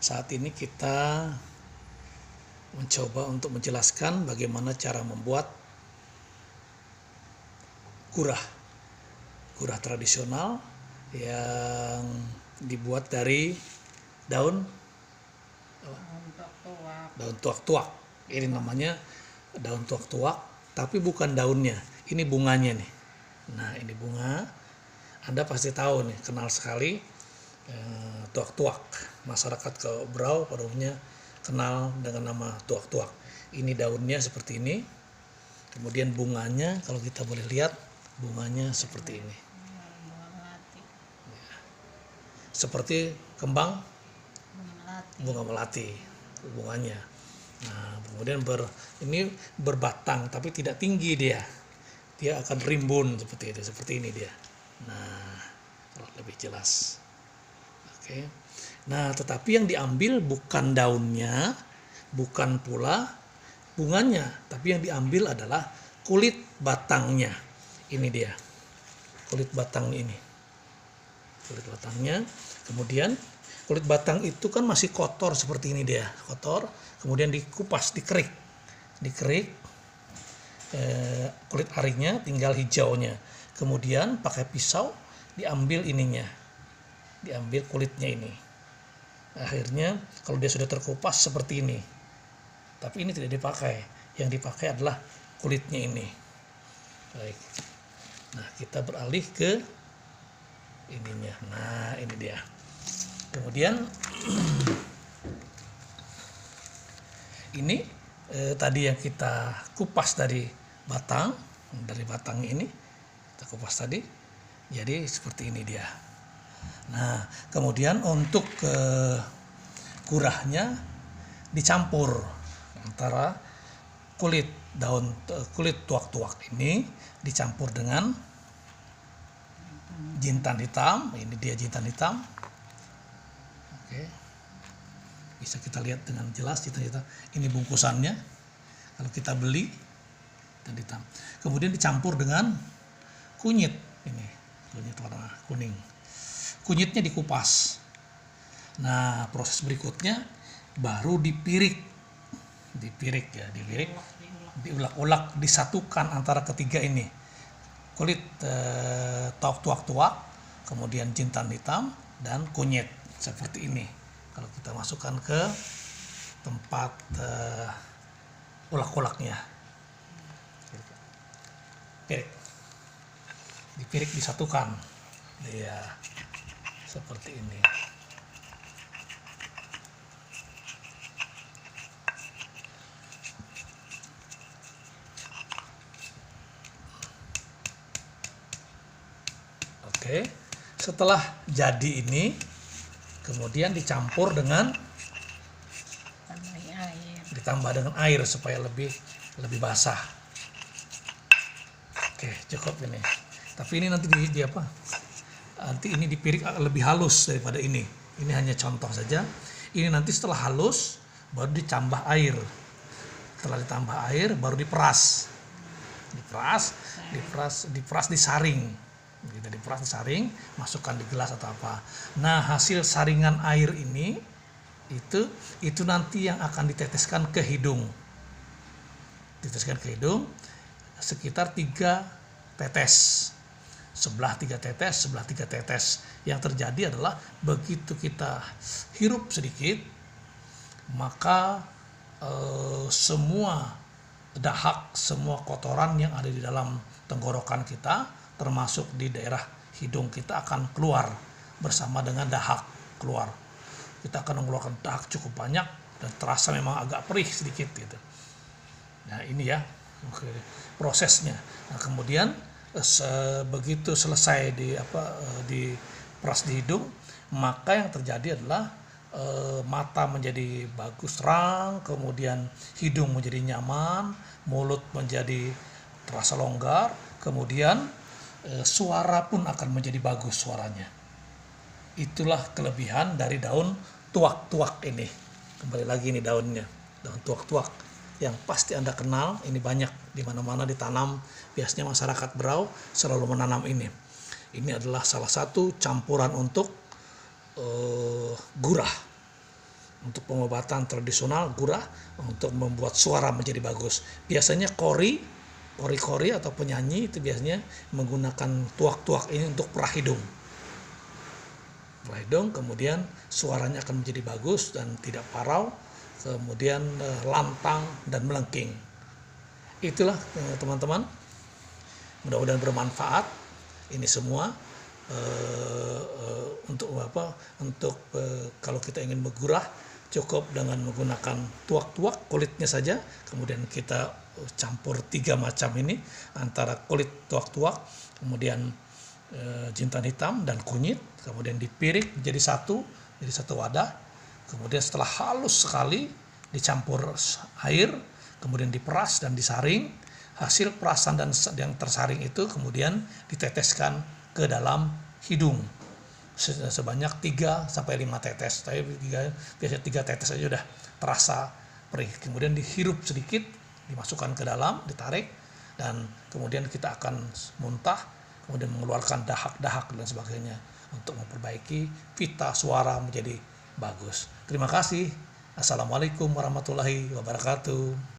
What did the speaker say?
Saat ini kita mencoba untuk menjelaskan bagaimana cara membuat gurah tradisional yang dibuat dari daun tuak-tuak. Ini namanya daun tuak-tuak, tapi bukan daunnya, ini bunganya nih. Nah, ini bunga. Anda pasti tahu nih, kenal sekali tuak-tuak. Masyarakat ke Brau pada umumnya kenal dengan nama tuak-tuak. Ini daunnya seperti ini. Kemudian bunganya, kalau kita boleh lihat, bunganya seperti ini. Seperti kembang bunga melati bunganya. Nah, kemudian ini berbatang tapi tidak tinggi dia akan rimbun seperti ini dia. Nah, kalau lebih jelas. Oke. Nah, tetapi yang diambil bukan daunnya, bukan pula bunganya, tapi yang diambil adalah kulit batangnya. Ini dia, kulit batang ini. Kulit batangnya. Kemudian kulit batang itu kan masih kotor seperti ini dia, kotor. Kemudian dikupas, dikerik. Kulit arinya tinggal hijaunya. Kemudian pakai pisau diambil ininya, diambil kulitnya ini. Akhirnya kalau dia sudah terkupas seperti ini, tapi ini tidak dipakai. Yang dipakai adalah kulitnya ini. Baik. Nah, kita beralih ke ininya. Nah, ini dia. Kemudian ini tadi yang kita kupas dari batang ini, kita kupas tadi. Jadi seperti ini dia. Nah, kemudian untuk gurahnya dicampur antara kulit tuak-tuak ini dicampur dengan jintan hitam. Ini dia jintan hitam. Oke. Bisa kita lihat dengan jelas jintan hitam. Ini bungkusannya. Kalau kita beli jintan hitam. Kemudian dicampur dengan kunyit ini, kunyit warna kuning. Kunyitnya dikupas. Nah, proses berikutnya baru dipirik, diulek-ulek, disatukan antara ketiga ini. Kulit tuak-tuak, kemudian jintan hitam dan kunyit seperti ini. Kalau kita masukkan ke tempat ulek-uleknya, dipirik, disatukan, ya seperti ini. Oke, setelah jadi ini, kemudian dicampur dengan ditambah dengan air supaya lebih basah. Oke, cukup ini. Tapi ini nanti nanti ini dipirik lebih halus daripada ini. Ini hanya contoh saja. Ini nanti setelah halus baru ditambah air. Setelah ditambah air baru diperas, disaring. Kita disaring, masukkan di gelas atau apa. Nah, hasil saringan air ini itu nanti yang akan diteteskan ke hidung. Sekitar 3 tetes. Sebelah 3 tetes, sebelah 3 tetes. Yang terjadi adalah begitu kita hirup sedikit, maka semua dahak, semua kotoran yang ada di dalam tenggorokan kita, termasuk di daerah hidung kita, akan keluar bersama dengan dahak keluar. Kita akan mengeluarkan dahak cukup banyak dan terasa memang agak perih sedikit gitu. Nah, ini ya prosesnya. Nah, kemudian begitu selesai diperas di hidung, maka yang terjadi adalah mata menjadi bagus terang, kemudian hidung menjadi nyaman, mulut menjadi terasa longgar, kemudian suara pun akan menjadi bagus suaranya. Itulah kelebihan dari daun tuak-tuak ini. Kembali lagi ini daunnya, daun tuak-tuak yang pasti Anda kenal. Ini banyak di mana-mana ditanam. Biasanya masyarakat Brau selalu menanam ini. Ini adalah salah satu campuran untuk gurah. Untuk pengobatan tradisional, gurah untuk membuat suara menjadi bagus. Biasanya kori atau penyanyi itu biasanya menggunakan tuak-tuak ini untuk perah hidung. Kemudian suaranya akan menjadi bagus dan tidak parau, kemudian lantang dan melengking. Itulah teman-teman, mudah-mudahan bermanfaat ini semua. Untuk kalau kita ingin menggurah, cukup dengan menggunakan tuak-tuak kulitnya saja, kemudian kita campur 3 macam ini antara kulit tuak-tuak, kemudian jintan hitam dan kunyit, kemudian dipirik jadi satu wadah, kemudian setelah halus sekali dicampur air, kemudian diperas dan disaring. Hasil perasan dan yang tersaring itu kemudian diteteskan ke dalam hidung sebanyak 3-5 tetes. Tapi biasanya 3 tetes saja sudah terasa perih. Kemudian dihirup sedikit, dimasukkan ke dalam, ditarik, dan kemudian kita akan muntah, kemudian mengeluarkan dahak-dahak dan sebagainya untuk memperbaiki pita suara menjadi bagus. Terima kasih. Assalamualaikum warahmatullahi wabarakatuh.